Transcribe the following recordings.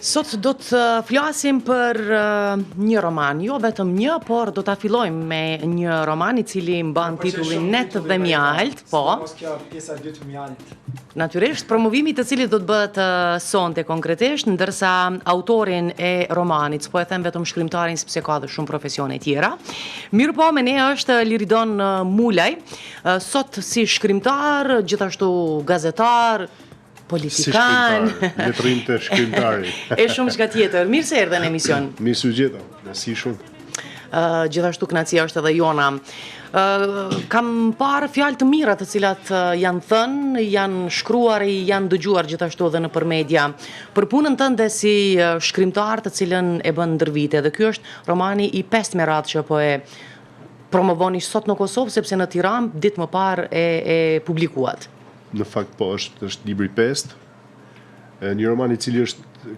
Sot do të flasim për një roman, jo vetëm një, por do ta fillojmë me një roman I cili mban titullin Net dhe mjalt, po. Pjesa e dytë mjalt. Natyrisht, promovimi të cilit do të bëhet sonte konkretisht, ndërsa autorin e romanit, s'po e them vetëm shkrimtarin sepse ka dhe shumë profesione tjera. Mirë po, me ne është Liridon Mulaj, sot si shkrimtar, gjithashtu gazetar, politikan. Si shkrimtar, letrim të shkrimtari. E shumë çka tjetër. Mirë se erdhe në emision. Mirë se u gjeta, nësi shumë. Gjithashtu kënaqësia është edhe jona. Kam parë fjalë të mira të cilat janë thënë, janë shkruar, janë dëgjuar gjithashtu edhe nëpër media për punën tënde si shkrimtar të cilën e bën ndër vite. Dhe ky është romani I 5 merat që po e promovoni sot në Kosovë, sepse në Tiranë ditë më parë e publikuat. Në fakt po është libri 5, një roman I cili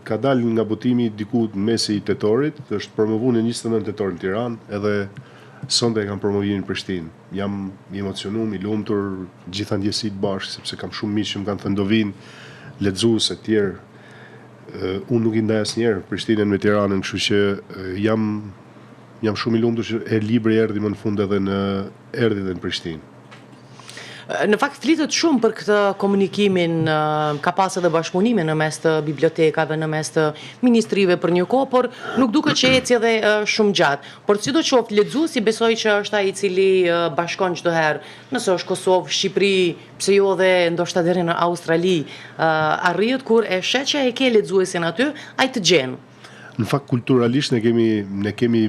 ka dalë nga botimi diku në mesi I tetorit, është promovuar në 29 tetor në Tiranë, edhe sonte e kam promovimin në Prishtinë. Jam I emocionuar, I lumtur, gjitha ndjesitë bashkë, sepse kam shumë miq që më kanë thënë do vinë, lexues e tjerë. Unë nuk I ndaj asnjëherë Prishtinën me Tiranën, kështu që jam shumë I lumtur që libri erdhi më në fund edhe erdhi edhe në Prishtinë. Në fakt flitet shumë për këtë komunikimin, ka pas edhe bashkëpunime në mes të bibliotekave, në mes të ministrive për një kohë, por nuk duket që eci edhe shumë gjatë. Por sidoqoftë lexuesi besoj që është ai I cili bashkon çdo herë, nëse është Kosovë, Shqipëri, pse jo dhe ndoshta deri në Australi, arrihet kur e sheh që e ke lexuesin aty, ai të gjen. Në fakt kulturalisht ne kemi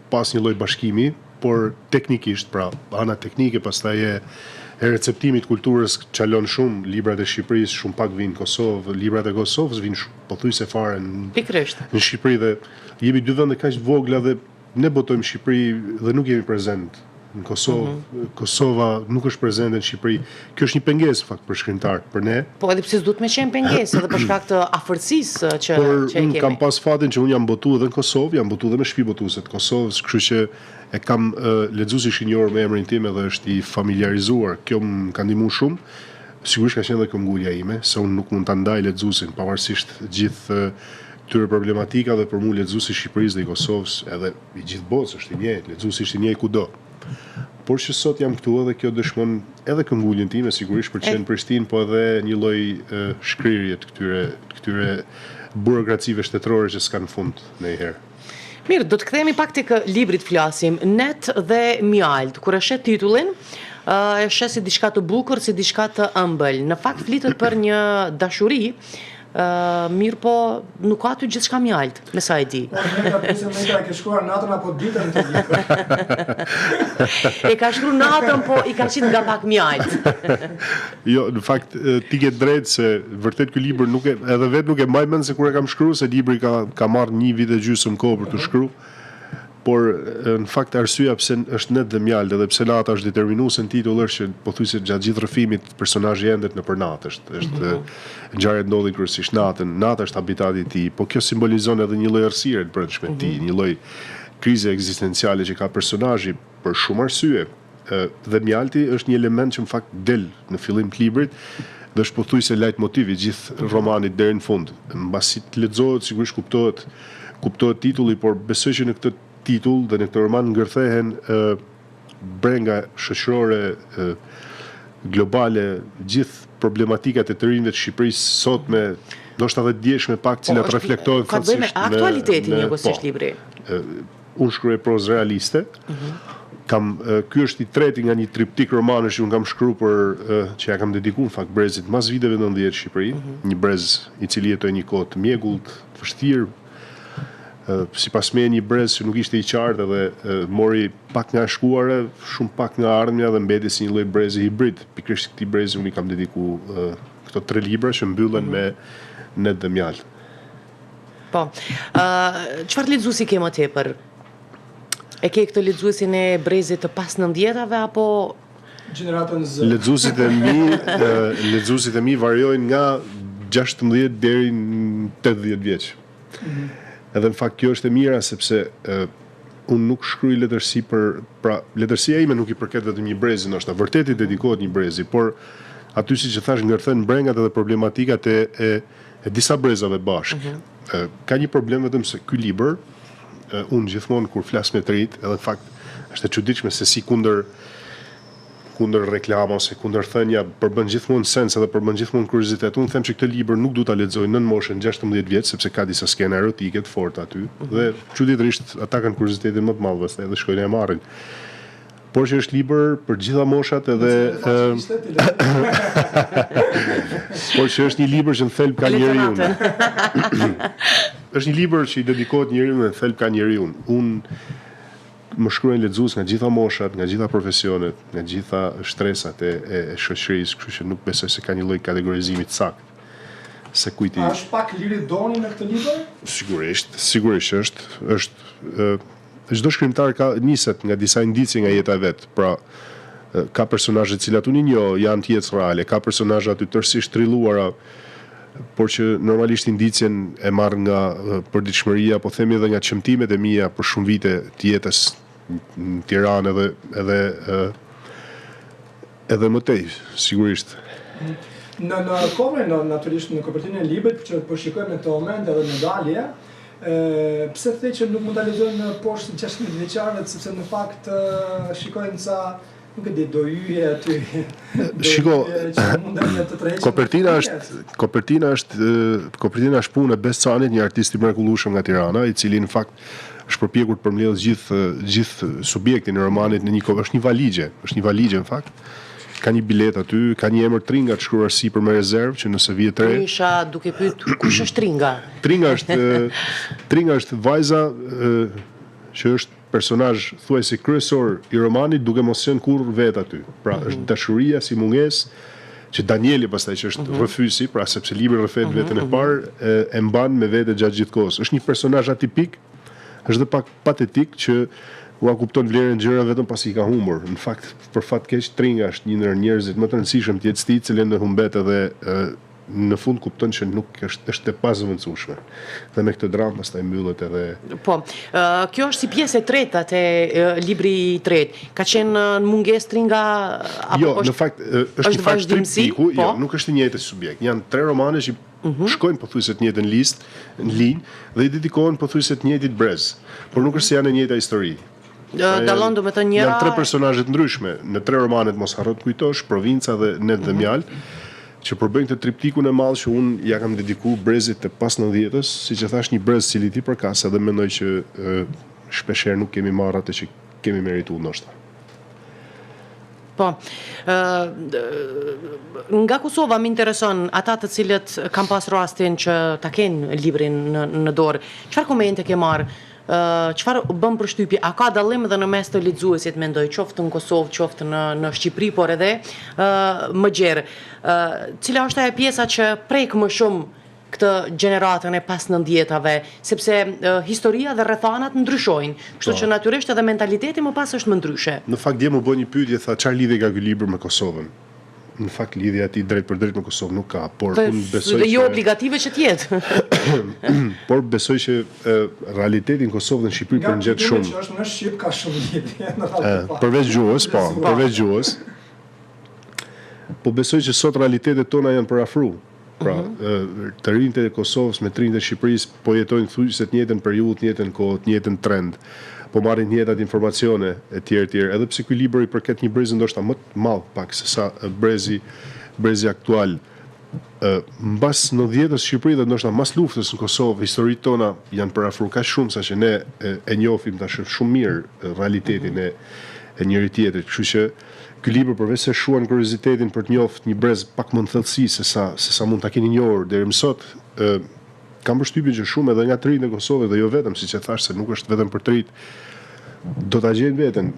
pas një lloj bashkimi, por teknikisht, pra ana teknike pastaj e receptimit kulturës çalon shumë, librat e Shqipërisë shumë pak vinë në Kosovë, librat e Kosovës vinë pothuajse fare në Shqipëri dhe jemi dy vende kaq të vogla dhe ne botojmë Shqipëri dhe nuk jemi prezent në Kosovë. Kosova nuk është prezente në Shqipëri. Kjo është një pengesë fakt për shkrimtar, për ne. Po edhe pse s'duhet me qenë pengesë, edhe për shkak të afërsisë që por e kemi. Unë kam pas fatin që unë jam botuar edhe në Kosovë, jam botuar edhe me shtëpi botuese të Kosovës, kështu që e kam lexuesi shinjor me emrin tim edhe është I familiarizuar. Kjo më ka ndihmuar shumë. Sigurisht ka qenë edhe këmbgulja ime, se unë nuk mund ta ndaj lexuesin pavarësisht gjithë këtyre problematikave, për mua lexuesi I Shqipërisë dhe I Kosovës, edhe I gjithë botës është I njëjtë, lexuesi është I njëjtë kudo. Por që sot jam këtu edhe kjo dëshmon edhe këmbguljen time, sigurisht për të qenë në Prishtinë, po edhe një lloj shkrirje të këtyre burokracive shtetërore që s'kan fund ndonjëherë. Mirë, do të kthehemi pak tek libri të flasim, Net dhe mjalt. Kur e shet titullin, e shet si diçka të bukur, si diçka të ëmbël. Në fakt flitet për një dashuri, mirë po nuk ka aty gjithçka mjalt, me sa e di. E ke shkruar natën apo ditën të libër? E ka shkruar natën, po I ka qenë nga pak mjalt. Jo, në fakt ti ke drejtë se vërtet ky libër edhe vetë nuk e mbaj mend se kur e kam shkruar, se libri ka marrë 1 vit e gjysmë kohë për të shkruar. Por në fakt arsyeja pse është Net dhe mjalt edhe pse nata është determinuese në titull është që pothuajse gjatë gjithë rrëfimit personazhi endet nëpër natë, është ngjarjet ndodhin kryesisht natën. Nata është habitati I tij, po kjo simbolizon edhe një lloj errësire të brendshme të tij, një lloj krize ekzistenciale që ka personazhi për shumë arsye. Dhe mjalti është një element që në fakt del në fillim të librit dhe është pothuajse leitmotiv I gjithë romanit deri në fund. Mbasi të lexohet sigurisht kuptohet titulli, por besoj që në këtë titull dhe në këtë roman ngërthehen brenga shoqërore globale, gjithë problematikat e të rinjve të Shqipërisë sot me ndoshta edhe djeshme pak cilat reflektohen ka të bëjë me aktualitetin njëkohësisht libri. Unë shkruaj prozë realiste. Ky është I treti nga një triptik romanësh që unë kam shkruar për që ja kam dedikuar në fakt brezit mas viteve 90 në Shqipëri, një brez I cili jetoi një kohë të mjegullt, vështirë, sipas me një brez që nuk ishte I qartë edhe mori pak nga shkuara, shumë pak nga ardhmja dhe mbeti si një lloj brezi hibrid. Pikërisht këtij brezi unë I kam dedikuar këto 3 libra që mbyllen me Net dhe mjalt. Po. Çfarë lexuesi ke më tepër? E ke këtë lexuesin e brezit të pas 90-tave apo gjeneratën Z? Lexuesit e mi variojnë nga 16 deri në 80 vjeç. Edhe në fakt kjo është e mira sepse unë nuk shkruaj letërsi letërsia ime nuk I përket vetëm një brezi, ndoshta vërtet I dedikohet një brezi, por aty siç e thash ngërthen brengat edhe problematikat e e disa brezave bashkë. Ka një problem vetëm se ky libër, unë gjithmonë kur flas me të rit, edhe në fakt është e çuditshme se si kundër reklama ose kundër thënia përbën gjithmonë sens edhe përbën gjithmonë kuriozitet. Unë them që këtë libër nuk du ta lexoj nën moshën 16 vjeç sepse ka disa skena erotike të forta aty dhe çuditërisht ata kanë kuriozitetin më të madh pastaj dhe shkojnë e marrin. Por që është libër për gjitha moshat edhe por që është një libër që në thelb ka njeriu. Është një libër që i dedikohet njeriu dhe në thelb ka njeriu. Unë më shkruajnë lexues nga gjitha moshat, nga gjitha profesionet, nga gjitha shtresat e shoqërisë, kështu që nuk besoj se ka një lloj kategorizimi të saktë. Se kujti. A është pak liri doni në këtë libër? Sigurisht është çdo shkrimtar ka niset nga disa indicie nga jeta e vet. Pra ka personazhe të cilat unë i njoh, janë të jetës reale, ka personazhe aty tërësisht trilluara, por që normalisht indicien e marr nga përditshmëria, po themi edhe nga çmtimet e mia për shumë vite të jetës në Tiranë edhe më tej, sigurisht. Në cover, natyrisht në kopertinën e librit që po shikojmë në këtë moment edhe në dalje, pse the që nuk mund ta lexojmë poshtë 16 vjeçarëve, sepse në fakt shikojnë sa nuk e di, do hyje aty. Shiko, kopertina është punë e Bescanit, një artist i mrekullueshëm nga Tirana, i cili në fakt është përpjekur të përmbledhë gjithë subjektin e romanit në një është një valigje në fakt. Ka një bilet aty, ka një emër Tringa të shkruar sipër me rezervë që nëse vije tre. Isha duke pyet kush është Tringa? Tringa është vajza që është personazh thuajse kryesor i romanit duke mos qenë kurrë vet aty. Pra është dashuria si mungesë që Danieli pastaj që është rrëfysi, pra sepse libri rrëfet veten e parë e mban me vete gjatë gjithë kohës. Është një personazh atipik, është dhe pak patetik që ua kupton vlerën e gjërave vetëm pasi i ka humbur. Në fakt, për fat keq, Tringa është një ndër njerëzit më të rëndësishëm të jetës tij, i cili humbet edhe në fund kupton që nuk është e pazëvendësueshme. Dhe me këtë dramë pastaj mbyllet edhe. Po, kjo është si pjesë e tretë atë libri i tretë. Ka qenë në mungesë Tringa apo jo, në fakt është një fakt triptiku, jo, nuk është i njëjti subjekt. Janë 3 romane që shkojnë pothuajse të njëjtën në linjë dhe i dedikohen pothuajse të njëjtit brez, por nuk është se janë e njëjta histori. Dallon domethënë njëra. Janë 3 personazhe të ndryshme. Në 3 romanet mos harro të kujtosh, Provinca dhe Net dhe Mjalt, që përbëjnë këtë triptikun e madh që unë ja kam dedikuar brezit të pas 90-s, siç e thash, një brez cili ti përkas edhe mendoj që shpeshherë nuk kemi marrë atë që kemi merituar ndoshta. Po, nga Kosova më intereson ata të cilët kanë pas rastin që ta kenë librin në dorë. Çfarë komente ke marrë? Çfarë bën përshtypje? A ka dallim edhe në mes të lexuesit, mendoj, qoftë në Kosovë, qoftë në Shqipëri, por edhe më gjerë. Cila është ajo pjesa që prek më shumë këtë gjeneratën e pas 90-tave, sepse historia dhe rrethanat ndryshojnë, kështu që natyrisht edhe mentaliteti më pas është më ndryshe. Në fakt dje më bën një pyetje, tha çfarë lidhje ka ky libër me Kosovën? Në fakt lidhja aty drejt për drejt me Kosovën nuk ka, por unë besoj dhe jo obligative që të jetë. Por besoj që realiteti në Kosovë dhe në Shqipëri përngjet shumë. Nga është në Shqip ka shumë lidhje në radhë. Përveç gjuhës, po, përveç gjuhës. Po besoj që sot realitetet tona janë përafru. Pra, të rinjtë e Kosovës me të rinjtë e Shqipërisë po jetojnë thujse të njëjtën periudhë, të njëjtën kohë, të njëjtën trend. Po marrin të njëjtat informacione e tjerë, edhe pse ky libër i përket një brezi ndoshta më të madh pak se sa brezi aktual. Mbas 90-s Shqipëri dhe ndoshta mbas luftës në Kosovë, historitë tona janë përafruar kaq shumë saqë ne e njohim tash shumë mirë realitetin e njëri tjetrit. Kështu që ky libër përveç se shuan kuriozitetin për të njohur një brez pak më në thellësi se sa mund ta keni njohur deri më sot, kam përshtypjen që shumë edhe nga të rinjtë e Kosovës dhe jo vetëm, siç e thash, se nuk është vetëm për të rinjtë, do ta gjejnë veten.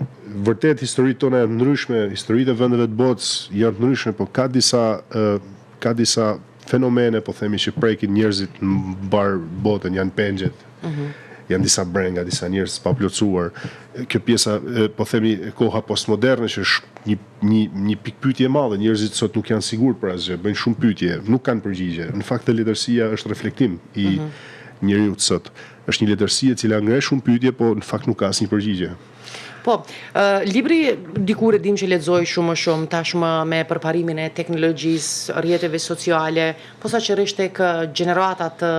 Vërtet historitë tona janë ndryshme, historitë e vendeve të botës janë ndryshme, por ka disa fenomene, po themi, që prekin njerëzit në mbar botën, janë pengjet. Janë disa brenga, disa njerëz pa plotësuar. Kjo pjesa, po themi, koha postmoderne që është një pikpyetje e madhe. Njerëzit sot nuk janë sigurt për asgjë, bëjnë shumë pyetje, nuk kanë përgjigje. Në fakt, letërsia është reflektim i njeriu sot. Është një letërsi e cila ngre shumë pyetje, po në fakt nuk ka asnjë përgjigje. Po, libri dikur e dim që lexoj shumë më shumë, tashmë me përparimin e teknologjisë, rrjeteve sociale, posaçërisht tek gjeneratat të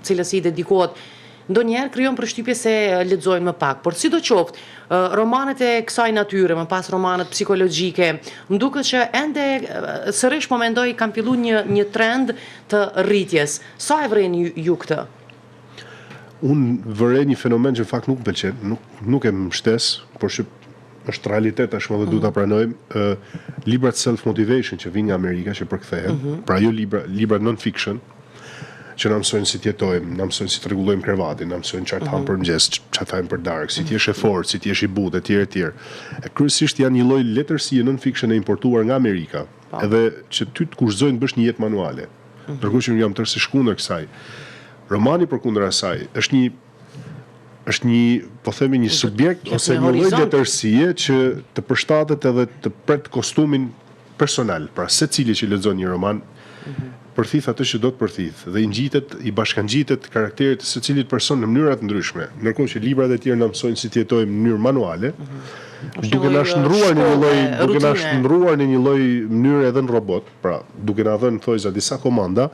cilës i dedikohet, ndonjëherë krijon përshtypje se lexojnë më pak, por sidoqoftë, romanet e kësaj natyre, më pas romanet psikologjike, më duket që ende sërish po mendoj kam filluar një trend të rritjes. Sa e vreni ju këtë? Unë vërej një fenomen që në fakt nuk më pëlqen, nuk e më shtes, por që është realitet tashmë dhe duhet ta pranojmë, librat self-motivation që vinë nga Amerika, që përkthehen, pra jo libra non-fiction, që na mësojnë si të jetojmë, na mësojnë si të rregullojmë krevatin, na mësojnë çfarë të ham për mëngjes, çfarë të hajmë për darkë, si të jesh e fortë, si të jesh i butë, etj. E kryesisht janë një lloj letërsie non-fiction e importuar nga Amerika, edhe që ty të kushtojnë të bësh një jetë manuale. Ndërkohë që unë jam tërësisht kundër kësaj. Romani përkundër asaj është një, po themi, një subjekt ose një lloj letërsie që të përshtatet edhe të pret kostumin personal. Pra secili që lexon një roman përthith atë që do të përthith dhe i bashkangjitet karakterit të secilit person në mënyra të ndryshme. Ndërkohë që librat e tjerë na mësojnë si të jetojmë në mënyrë manuale, duke na shndruar në një lloj mënyre edhe në robot, pra duke na dhënë thojza disa komanda,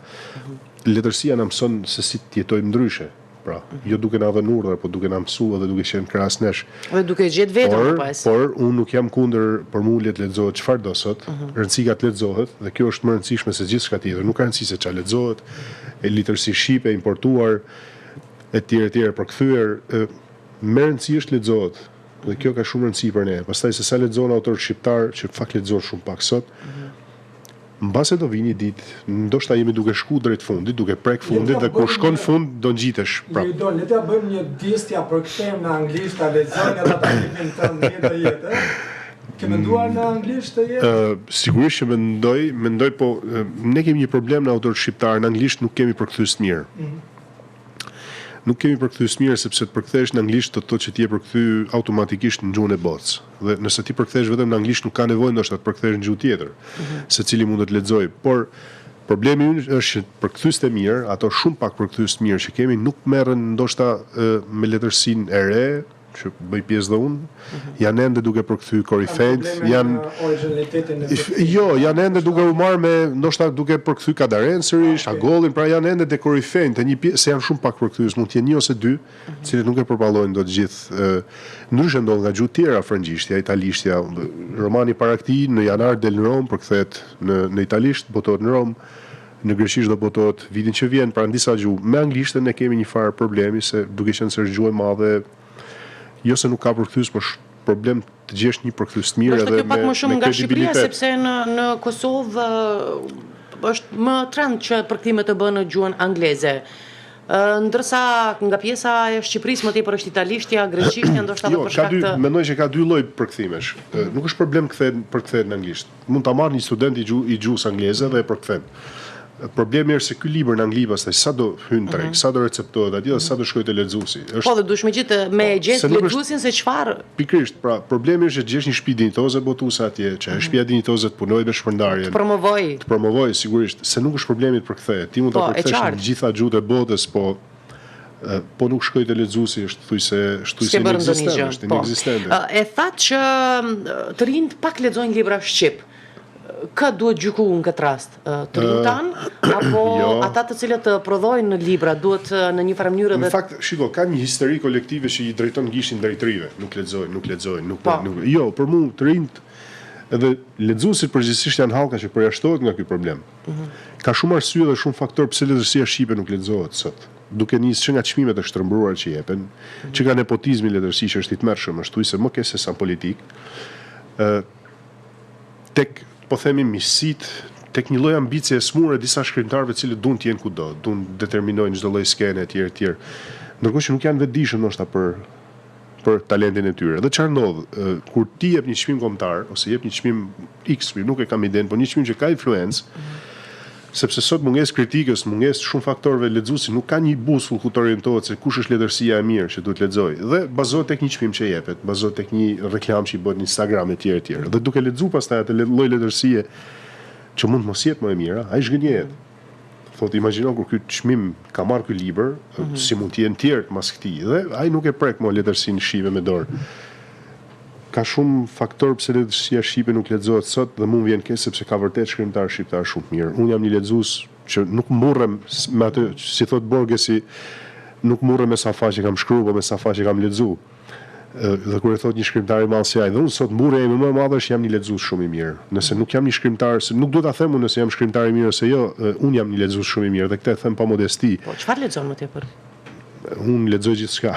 letërsia na mëson se si të jetojmë ndryshe. Pra, jo duke na dhënë urdhra, po duke na mësuar dhe duke qenë krahas nesh. Dhe duke gjetë vetëm pas. Por unë nuk jam kundër për mua le të lexohet çfarë do sot, rëndësika të lexohet dhe kjo është më e rëndësishme se gjithçka tjetër. Nuk ka rëndësi se çfarë lexohet, e letërsi shqipe importuar etj. Përkthyer, më rëndësi është lexohet. Dhe kjo ka shumë rëndësi për ne. Pastaj se sa lexon autor shqiptar, që fakt lexon shumë pak sot, mbase do vini ditë, ndoshta jemi duke shku drejt fundit, duke prek fundit dhe kur shkon fund do ngjitesh prap. Le të bëjmë një distja për kthejmë në anglisht, ta lexojmë edhe ta kemi të jetë. Ke menduar në anglisht të jetë? Sigurisht që mendoj, po ne kemi një problem në autor shqiptar, në anglisht nuk kemi përkthyes të mirë. Nuk kemi përkthyes mirë sepse të përkthesh në anglisht do të thotë që ti e përkthy automatikisht në gjuhën e botës. Dhe nëse ti përkthesh vetëm në anglisht nuk ka nevojë ndoshta të përkthesh në gjuhë tjetër, secili mund të lexojë. Por problemi ynë është që përkthyes të mirë, ato shumë pak përkthyes të mirë që kemi nuk merren ndoshta me letërsinë e re, që bëj pjesë dhe unë, janë ende duke përkthy korifejt, janë ende duke u marrë me, ndoshta duke përkthy Kadaren sërish, Agollin, pra janë ende te korifejt, të një pjesë, se janë shumë pak përkthyes, mund të jenë një ose dy, cilët nuk e përballojnë do të gjithë. Ndryshe ndodh nga gjuhë tjera, frëngjishtja, italishtja, romani para këtij në janar del në Rom, përkthehet në italisht, botohet në Rom, në greqisht do botohet vitin që vjen, pra në disa gjuhë. Me anglishtën ne kemi një farë problemi se duke qenë se është gjuhë e madhe, jo se nuk ka përkthyes, por problem të gjesh një përkthyes të mirë edhe me kredibilitet. Është kjo pak më shumë nga Shqipëria, sepse në Kosovë është më trend që përkthimet të bëhen në gjuhën angleze. Ndërsa nga pjesa e Shqipërisë më tepër është italishtja, greqishtja, ndoshta edhe për shkak të... Mendoj që ka dy lloj përkthimesh. Nuk është problem përkthehet në anglisht. Mund ta marrë një student i gjuhës angleze dhe e përkthen. Problemi është se ky libër në angli pastaj sa do hyn treg, sa do receptohet atje dhe sa do shkojë te lexuesi. Po dhe duhesh me gjithë me gjetë lexuesin se çfarë. Pikërisht, pra problemi është që gjesh një shtëpi dinjitoze botuese atje, që shtëpia dinjitoze të punojë me shpërndarjen. Të promovoj sigurisht, se nuk është problemi të përkthehet. Ti mund ta përkthesh në gjitha gjuhët e botës, po nuk shkoj te lexuesi, është thuajse inekzistente. E thatë që të rinjt pak lexojnë libra shqip. Ka duhet gjyku në këtë rast? Të rinjtan? Apo ata të cilët prodhojnë libra duhet në një farë mënyrë dhe... Në fakt, shiko, ka një histeri kolektive që i drejton gishin drejt rive. Nuk lexojnë. Jo, për mua të rinjt edhe lexuesit përgjithsisht janë hallka që përjashtohet nga ky problem. Ka shumë arsye dhe shumë faktor pse letërsia shqipe nuk lexohet sot. Duke nisë që nga çmimet e shtrëmbruara që jepen, që nga nepotizmi i letërsisë që është i tmerrshëm, është thuajse më ke se sa politik. Tek po themi misit, tek një lloj ambicie e smurë disa shkrimtarëve të cilët duan të jenë kudo, duan të determinojnë çdo lloj skene etj. Ndërkohë që nuk janë vetëdijshëm ndoshta për talentin e tyre. Dhe çfarë ndodh? Kur ti jep një çmim kombëtar ose jep një çmim X, nuk e kam iden, por një çmim që ka influencë, sepse sot mungesë kritikës, mungesë shumë faktorëve lexuesi nuk ka një busull ku të orientohet se kush është letërsia e mirë që duhet lexoj. Dhe bazohet tek një çmim që jepet, bazohet tek një reklam që i bëhet në Instagram etj. Dhe duke lexuar pastaj atë lloj letërsie që mund mos jetë më e mira, ai zhgënjehet. Thotë imagjino kur ky çmim ka marrë ky libër, si mund të jenë tjerë mas këtij, dhe ai nuk e prek më letërsinë shqipe me dorë. ka shumë faktor pse letërsia shqipe nuk lexohet sot dhe mund vjen keq sepse ka vërtet shkrimtar shqiptar shumë mirë. Unë jam një lexues që nuk murrem me atë, si thot Borgesi, nuk murrem me sa faqe kam shkruar, po me sa faqe kam lexuar. Dhe kur e thot një shkrimtar i madh si ai, dhe unë sot murrja ime më e madhe është jam një lexues shumë i mirë. Nëse nuk jam një shkrimtar, nuk do ta them unë nëse jam shkrimtar i mirë ose jo, unë jam një lexues shumë i mirë dhe këtë e them pa modesti. Po, çfarë lexon më tepër? Unë lexoj gjithçka.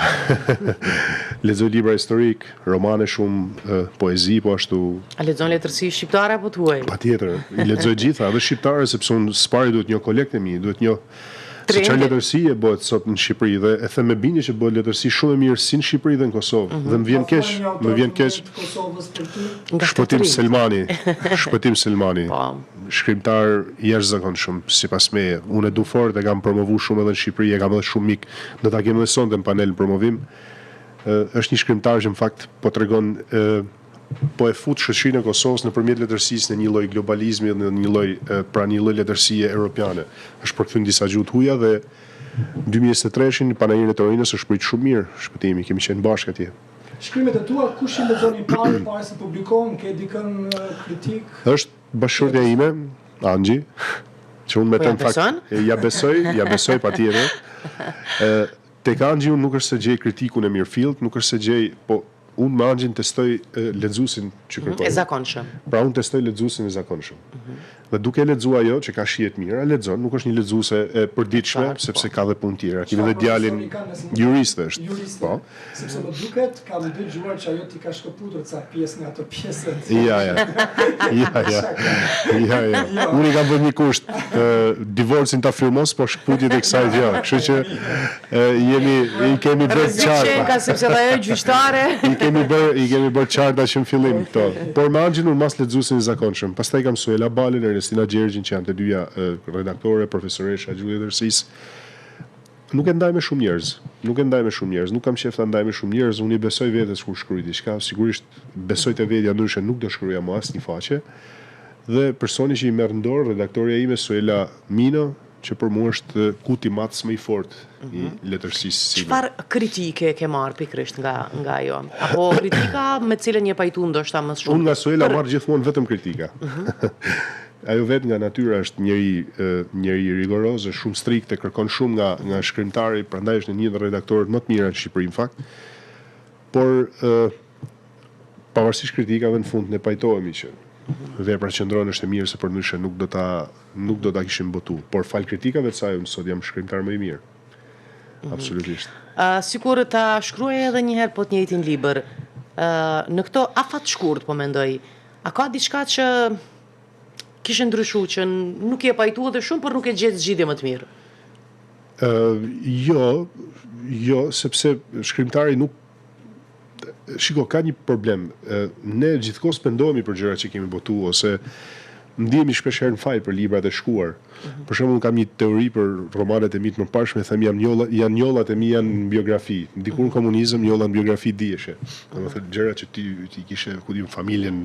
Lexoj libra historik, romane shumë, poezi, po ashtu. A lexon letërsi shqiptare apo tuaj? Patjetër, i lexoj gjitha, edhe shqiptare sepse unë s'pari duhet një kolekt e mi, duhet një se çfarë letërsi e bëhet sot në Shqipëri dhe e them me bindje që bëhet letërsi shumë e mirë si në Shqipëri dhe në Kosovë. Dhe më vjen keq, Shpëtim Selmani, Shpëtim Selmani. Shkrimtar jashtëzakonshëm sipas meje. Unë e du fort e kam promovu shumë edhe në Shqipëri, e kam edhe shumë mik, do ta kem edhe sonte në panel promovim. Është një shkrimtar që në fakt po tregon po e fut shoqërinë e Kosovës nëpërmjet letërsisë në një lloj globalizmi dhe në një lloj një lloj letërsie europiane. Është përkthyer në disa gjuhë të huaja dhe 2023-shin panajirin e Torinës është prit shumë mirë shpëtimi, kemi qenë bashkë atje. Shkrimet e tua kush i lexon i parë se publikohen, ke dikën kritik? Është bashkëshortja ime, Angji, që unë me të në fakt ja besoj patjetër. Tek Angji unë nuk është se gjej kritikun e Mirfield, nuk është se gjej, po unë me Angjin testoj lexuesin që kërkoj. E zakonshëm. Pra unë testoj lexuesin e zakonshëm. Dhe duke lexuar ajo që ka shihet mirë, a lexon, nuk është një lexuese e përditshme sepse ka dhe punë tjera. Kemi edhe djalin jurist është. Po. Sepse më duket kam dëgjuar që ajo ti ka shkëputur ca pjesë nga ato pjesë. Ja. Unë kam vënë një kusht, divorcin ta firmos, po shkputjet e kësaj gjë. Kështu që i kemi bërë qartë. Ka sepse ajo gjyqtare. I kemi bërë qarta që në fillim këto. Por me Angjin unë mas lexuesin e zakonshëm. Pastaj kam Suela Balin, Ernestina Gjergjin që janë të dyja redaktore, profesoresha gjuhë letërsisë. Nuk e ndaj me shumë njerëz. Nuk kam qejf ta ndaj me shumë njerëz. Unë i besoj vetes kur shkruaj diçka. Sigurisht besoj te vetja, ndryshe nuk do shkruaja më asnjë faqe. Dhe personi që i merr në dorë, redaktoreja ime Suela Mino, që për mua është kuti matës më i fortë i letërsisë. Çfarë kritike ke marrë pikërisht nga ajo? Apo kritika me cilën je pajtu ndoshta më shumë? Unë nga Suela marr gjithmonë vetëm kritika. Ajo vetë nga natyra është njëri rigoroz, është shumë strikt, e kërkon shumë nga shkrimtari, prandaj është një nga redaktorët më të mirë në Shqipëri në fakt. Por pavarësisht kritikave në fund ne pajtohemi që vepra që ndronë është e mirë se për ndryshe nuk do ta kishim botu. Por fal kritikave të saj, unë sot jam shkrimtar më i mirë. Absolutisht. Sikur ta shkruaj edhe një herë po të njëjtin libër. Në këto afat shkurt po mendoj. A ka diçka që kishe ndryshuar që nuk je pajtuar dhe shumë, por nuk e gjet zgjidhje më të mirë? Jo, sepse shkrimtari nuk shiko, ka një problem. Ne gjithkohës pendohemi për gjërat që kemi botu, ose ndihemi shpesh herë në faj për librat e shkuar. Për shembull, kam një teori për romanet e mi të mëparshme, them janë njollat e mi janë në biografi. Dikur në komunizëm njollat në biografi dieshe. Domethënë gjërat që ti kishe në familjen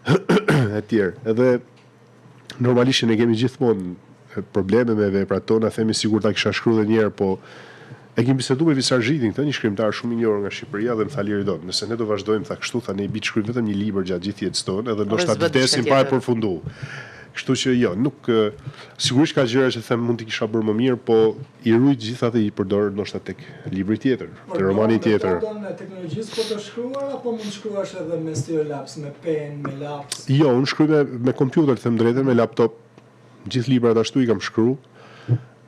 e tjerë. Edhe normalisht ne kemi gjithmonë probleme me veprat tona, themi sigur ta kisha shkruar edhe një herë, po e kemi biseduar me Visar Zhitin, një shkrimtar shumë i njohur nga Shqipëria dhe më tha Liridon, nëse ne do vazhdojmë tha kështu, tha ne i bëj shkruajmë vetëm një libër gjatë gjithë jetës tonë, edhe ndoshta të vdesim pa e përfunduar. Kështu që jo, nuk sigurisht ka gjëra që them mund të kisha bërë më mirë, po i ruaj gjithatë i përdor ndoshta tek libri tjetër, te romani tjetër. Por do teknologjisë po të shkruar apo mund të shkruash edhe me stilolaps, me penë, me laps? Jo, unë shkruaj me kompjuter, them drejtën, me laptop. Gjithë librat ashtu i kam shkruar.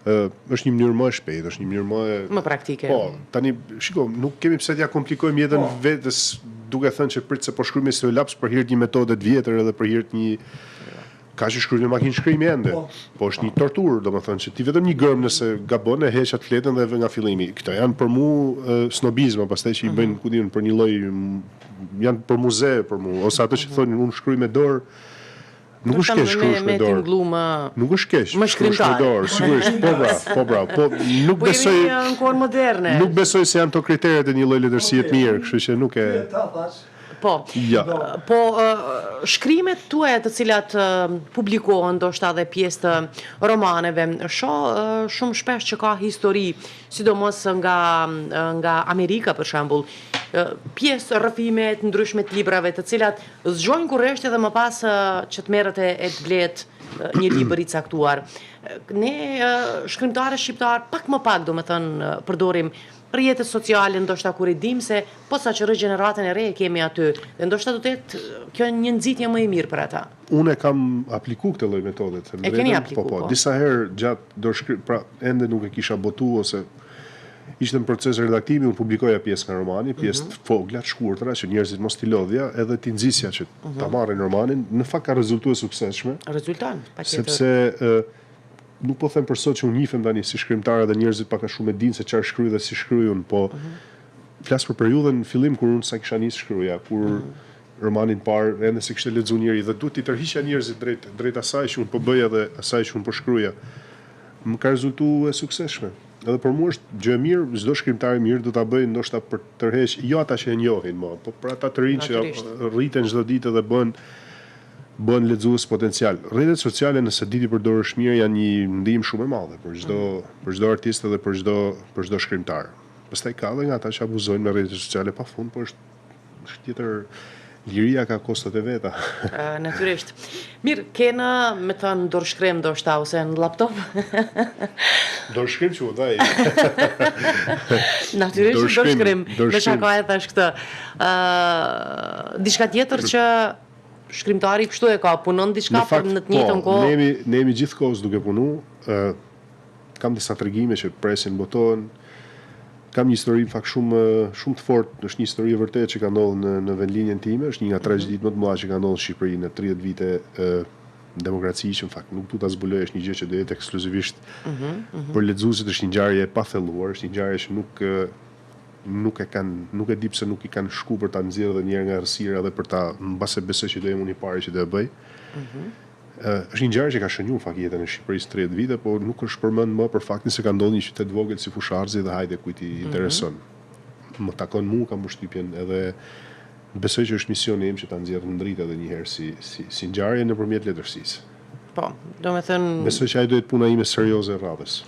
Është një mënyrë më e shpejtë, është një mënyrë më praktike. Po, tani shiko, nuk kemi pse t'ja komplikojmë jetën vetes duke thënë që prit se po shkruaj me stilolaps për hir të një metode të vjetër edhe për hir të një ka që shkruaj në makinë shkrimi ende. Po është një torturë, domethënë që ti vetëm një gërm nëse gabon e heq atë fletën dhe vë nga fillimi. Këto janë për mua snobizma, pastaj që i bëjnë ku diun për një lloj janë për muze për mua, ose ato që thonë unë shkruaj me dorë. Nuk është keq shkruash me dorë. Nuk është keq shkruash me dorë, sigurisht, po bra, po nuk besoj në kohën moderne. Nuk besoj se janë to kriteret e një lloj letërsie të mirë, kështu që nuk e Po. Po shkrimet tuaja të cilat publikohen ndoshta edhe pjesë të romaneve, shoh shumë shpesh që ka histori, sidomos nga Amerika për shembull, pjesë rrëfime të ndryshme të librave, të cilat zgjojnë kurreshti dhe më pas që të merret e të blehet një libër i caktuar. Ne shkrimtarë shqiptar pak më pak, domethënë, përdorim rrjetet sociale, ndoshta kur i dim se posaçëri gjeneratën e re e kemi aty, dhe ndoshta do të jetë kjo një nxitje më e mirë për ata. Unë kam apliku këtë lloj metode. E keni apliku, po. Disa herë gjatë dorëshkrim, pra ende nuk e kisha botu ose ishte në proces redaktimi, unë publikoja pjesë nga romani, pjesë të vogla, të shkurtra, që njerëzit mos t'i lodhja, edhe t'i nxisja që ta marrin romanin. Në fakt ka rezultuar suksesshme. Rezulton, patjetër. Sepse nuk po them për sot që unë njifem tani si shkrimtar dhe njerëzit pak a shumë e dinë se çfarë shkruaj dhe si shkruaj unë, po flas për periudhën në fillim kur unë sa kisha nisë shkruaja, kur romanin parë ende se kishte lexuar njëri dhe duhet t'i tërhiqja njerëzit drejt asaj që unë po bëja dhe asaj që unë po shkruaja. Më ka rezultuar e suksesshme. Edhe për mua është gjë e mirë, çdo shkrimtar i mirë do ta bëjë ndoshta për të tërheq jo ata që e njohin më, po për ata të rinj që rriten çdo ditë dhe bën lexues potencial. Rrjetet sociale nëse di ti përdorësh mirë janë një ndihmë shumë e madhe për çdo artist dhe për çdo shkrimtar. Pastaj ka edhe nga ata që abuzojnë me rrjetet sociale pafund, por është tjetër. Liria ka kostot e veta. Natyrisht. Mirë, kena me thënë dorëshkrim ndoshta ose në laptop? Dorëshkrim që u dhaj. Natyrisht dorëshkrim. Me shaka e thash këtë. Diçka tjetër që shkrimtari kështu e ka, punon diçka për në të njëjtën kohë? Ne jemi gjithkohës duke punu. Kam disa tregime që presin botohen. Kam një histori në fakt shumë të fortë, është një histori e vërtetë që ka ndodhur në vendlinjen time, është një nga tragjedit më të mëdha që ka ndodhur në Shqipëri në 30 vite demokraci, që në fakt nuk du ta zbuloj, është një gjë që do jetë ekskluzivisht për lexuesit, është një ngjarje e pathelluar, është një ngjarje që nuk e di pse nuk i kanë shku për ta nxjerrë edhe një herë nga errësira dhe për ta mbase besoj që do jem unë i pari që do e bëj. Është një ngjarje që ka shënuar fakt jetën e Shqipërisë 30 vite, por nuk është përmend më për faktin se ka ndodhur një qytet vogël si Fusharzi dhe hajde kujt i intereson. Më takon mua, kam përshtypjen, edhe besoj që është misioni im që ta nxjerr në dritë edhe një herë si ngjarje nëpërmjet letërsisë. Po, domethënë besoj që ai do jetë puna ime serioze e radhës.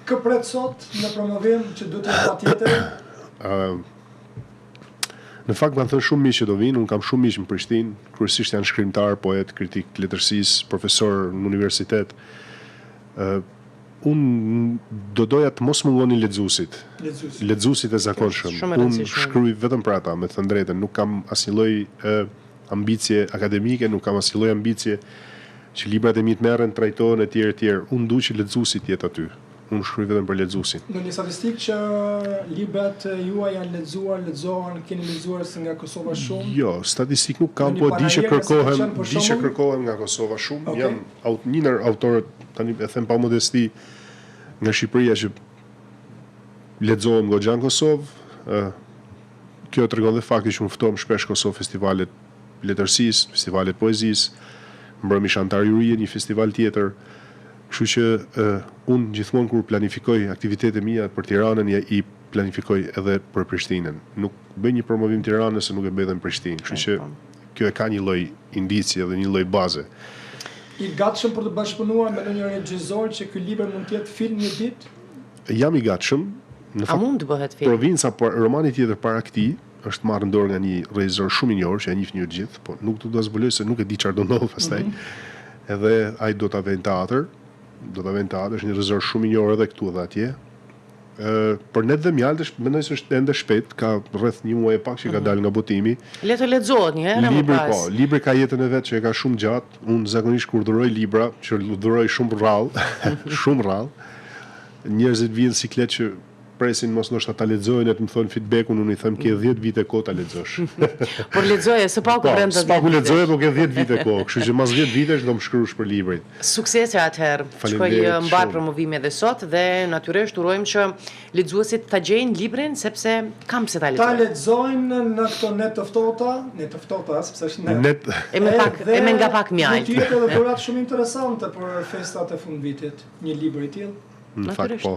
Kë pret sot në promovim që duhet të patjetër? Në fakt kanë thënë shumë miq që do vinë, unë kam shumë miq në Prishtinë, kryesisht janë shkrimtar, poet, kritik të letërsisë, profesor në universitet. Unë do doja të mos mungonin lexuesit. Lexuesit e zakonshëm. Unë shkruaj vetëm për ata, me të thënë drejtën, nuk kam asnjë lloj ambicie akademike, nuk kam asnjë lloj ambicie që librat e mi të merren, trajtohen etj. Unë dua që lexuesi të jetë aty. Unë shkruaj vetëm për lexuesin. Në një statistikë që librat juaj janë lexohen, keni lexuar nga Kosova shumë? Jo, statistikë nuk kam, po di që kërkohem nga Kosova shumë. Jam një ndër autorët, tani e them pa modesti, nga Shqipëria që lexohem goxha në Kosovë. Kjo tregon dhe fakti që unë ftohem shpesh Kosovë festivalet letërsisë, festivalet poezisë, mbrëmi Shantar Jurie, një festival tjetër. Kështu që unë gjithmonë kur planifikoj aktivitetet mia për Tiranën, i planifikoj edhe për Prishtinën. Nuk bëj një promovim Tiranës se nuk e bëj edhe në Prishtinë. Kështu që kjo e ka një lloj indicie dhe një lloj baze. I gatshëm për të bashkëpunuar me ndonjë regjisor që ky libër mund të jetë film një ditë? Jam i gatshëm. A mund të bëhet film? Provinca, romani tjetër para këtij është marrë në dorë nga një regjisor shumë i njohur që e njihni ju të gjithë, po nuk do ta zbuloj se nuk e di çfarë do ndodh pastaj. Edhe ai do ta vënë teatr. Është një regjisor shumë i njohur edhe këtu edhe atje. Për net dhe mjaltë, mendoj se është ende shpejt, ka rreth një muaj e pak që ka dalë nga botimi. Le të lexohet një herë më pas. Libri ka jetën e vet që e ka shumë gjatë. Unë zakonisht kur dhuroj libra, që dhuroj shumë rrallë, shumë rrallë. Njerëzit vijnë siklet që presin mos ndoshta ta lexojnë, të më thonë feedbackun, unë i them ke 10 vite kohë ta lexosh. Por lexoje, së paku brenda 10 vite. S'paku lexoje, por ke 10 vite kohë, kështu që mas 10 vitesh do më shkruash për librin. Suksese atëherë. Shkoj mbar promovimi edhe sot dhe natyrisht urojmë që lexuesit ta gjejnë librin sepse kam pse ta lexojnë. Ta lexojnë në këto net të ftohta, sepse është net. E me nga pak mjalt. Ti ke edhe dhurat shumë interesante për festat e fundvitit, një libër i tillë. Në fakt po.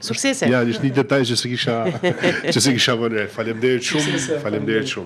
Suksese. Ja, është një detaj që se kisha vënë. Faleminderit shumë.